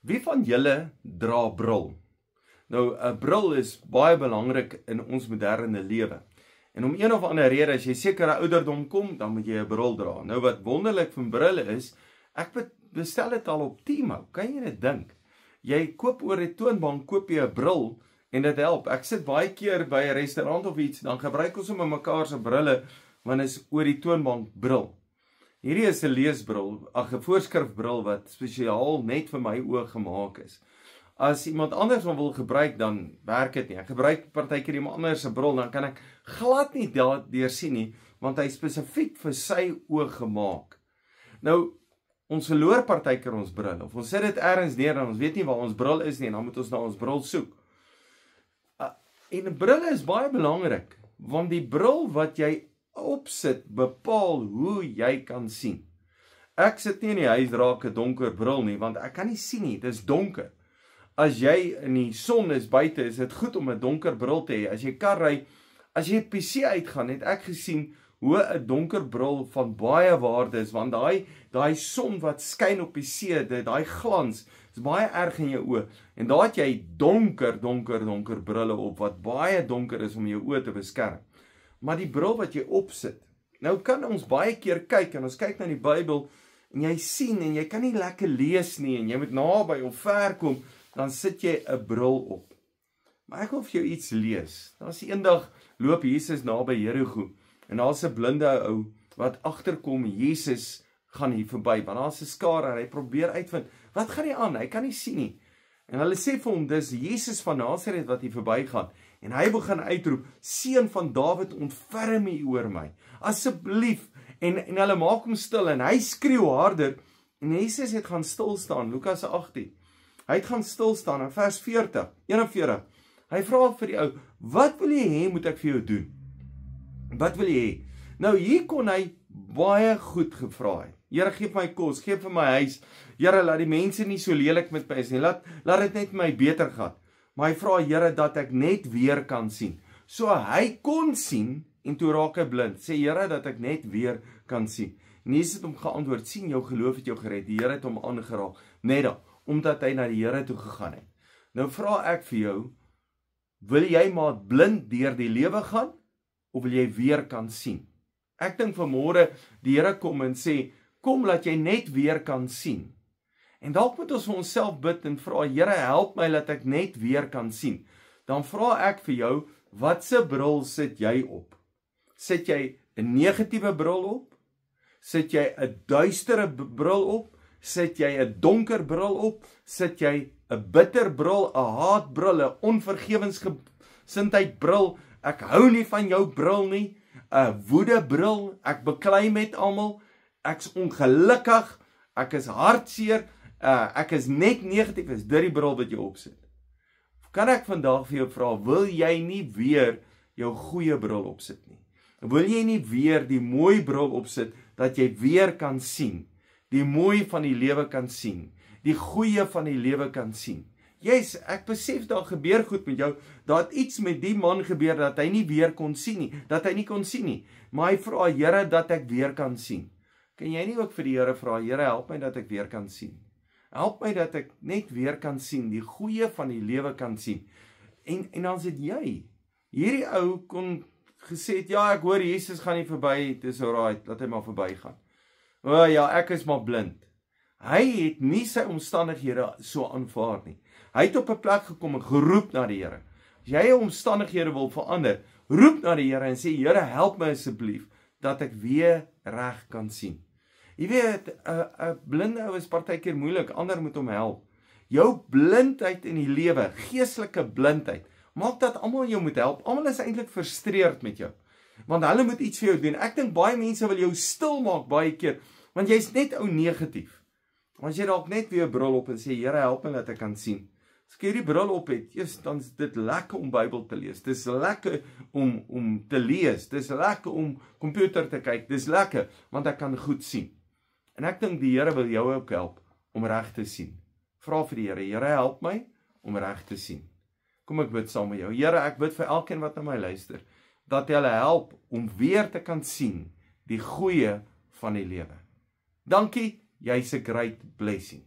Wie van julle dra bril? Nou, 'n bril is baie belangrik in ons moderne lewe. En om een of ander rede, as jy sekere ouderdom kom, dan moet jy 'n bril dra. Nou wat wonderlik van brille is, ek bestel dit al op Temu. Kan jy dit dink? Jy koop oor die toonbank, koop jy 'n bril en dit help. Ek sit baie keer by 'n restaurant of iets, dan gebruik ons sommer mekaar se brille, want is oor die toonbank bril. Hierdie is 'n leesbril, 'n voorskrifbril wat spesiaal net vir my oë gemaak is. As iemand anders hom wil gebruik, dan werk dit nie. Ek gebruik partykeer iemand anders se bril, dan kan ek glad nie daardeur sien nie, want hy is spesifiek vir sy oë gemaak. Nou, ons verloor partykeer ons bril, of ons sit dit ergens neer en ons weet nie waar ons bril is nie, en dan moet ons na ons bril soek. En brille is baie belangrik, want die bril wat jy opsit, bepaal hoe jy kan sien. Ek sit nie in die huis dra 'n donker bril nie, want ek kan nie sien nie, dit is donker. As jy in die son is buite, is dit goed om 'n donker bril te hê. As jy kar ry, as jy PC uitgaan, het ek gesien hoe 'n donker bril van baie waarde is, want daai son wat skyn op die see, daai glans, is baie erg in jou oë. En daar het jy donker brille op, wat baie donker is om jou oë te beskerm. Maar die bril wat jy opsit, nou kan ons baie keer kyk, en ons kyk na die Bybel, en jy sien, en jy kan nie lekker lees nie, en jy moet naby of ver kom, dan sit jy 'n bril op. Maar ek wil vir jou iets lees. Daar's eendag loop Jesus naby Jerigo, en daar's 'n blinde ou wat agterkom, Jesus gaan hier verby, want daar's 'n skare, en hy probeer uitvind, wat gaan hier aan? Hy kan nie sien nie. En hulle sê vir hom, dis Jesus van Nasaret wat hier verbygaan. En hy begin uitroep, Seun van Dawid, ontferm U oor my. Asseblief. En hulle maak hom stil, en hy skreeu harder, en Jesus het gaan stil staan, Lukas 18. Hy het gaan stil staan in vers 41. Hy vra vir die ou, wat wil jy hê moet ek vir jou doen? Wat wil jy hê? Nou hier kon hy baie goed gevra het. Here, gee my kos, gee vir my huis. Here, laat die mense nie so lelik met my is nie. Laat dit net my beter gaan. Maar hy vra Here dat ek net weer kan sien. So hy kon sien en toe raak hy blind. Sê Here dat ek net weer kan sien. En Jesus het hom geantwoord, sien jou geloof het jou gered. Die Here het hom aangeraak. Net dan, omdat hy na die Here toe gegaan het. Nou vra ek vir jou, wil jy maar blind deur die lewe gaan, of wil jy weer kan sien? Ek dink vanmôre die Here kom en sê, kom laat jy net weer kan sien. En dalk moet ons vir onsself bid en vra, Here help my dat ek net weer kan sien. Dan vra ek vir jou, watse bril sit jy op? Sit jy 'n negatiewe bril op? Sit jy 'n duistere bril op? Sit jy 'n donker bril op? Sit jy 'n bitter bril, 'n haatbril, 'n onvergewensgesindheid bril? Ek hou nie van jou bril nie. 'n woedebril, ek beklei met almal. Ek's ongelukkig, ek is hartseer, ek is net negatief. Is dit die bril wat jy opsit? Kan ek vandag vir jou vra, wil jy nie weer jou goeie bril opsit nie? Wil jy nie weer die mooi bril opsit, dat jy weer kan sien, die mooi van die lewe kan sien, die goeie van die lewe kan sien? Yes, ek besef daar gebeur goed met jou, daar het iets met die man gebeur, dat hy nie weer kon sien nie, maar hy vra, Here, dat ek weer kan sien. Kan jy nie ook vir die Here vra, Here, help my dat ek weer kan sien? Help my dat ek net weer kan sien, die goeie van die lewe kan sien. En dan sê jy, hierdie ou kon gesê het, ja, ek hoor Jesus gaan nie verby, dit is alright, laat hy maar verby gaan. O ja, ek is maar blind. Hy het nie sy omstandighede so aanvaar nie. Hy het op 'n plek gekom en geroep na die Here. As jy jou omstandighede wil verander, roep na die Here en sê, Here, help my asseblief, dat ek weer reg kan sien. Jy weet, 'n blinde ou is partykeer moeilik, ander moet hom help. Jou blindheid in die lewe, geestelike blindheid, maak dat almal jou moet help. Almal is eintlik frustreerd met jou, want hulle moet iets vir jou doen. Ek dink baie mense wil jou stil maak baie keer, want jy's net ou negatief. As jy dalk net weer 'n bril op en sê, Here, help my dat ek kan sien. As jy die bril op het, dan is dit lekker om Bybel te lees. Dis lekker om te lees. Dis lekker om komputer te kyk. Dis lekker, want ek kan goed sien. En ek dink die Here wil jou ook help om reg te sien. Vra vir die Here, Here, help my om reg te sien. Kom ek bid saam met jou. Here, ek bid vir elkeen wat na my luister, dat hulle help om weer te kan sien die goeie van die lewe. Dankie, jy's 'n great blessing.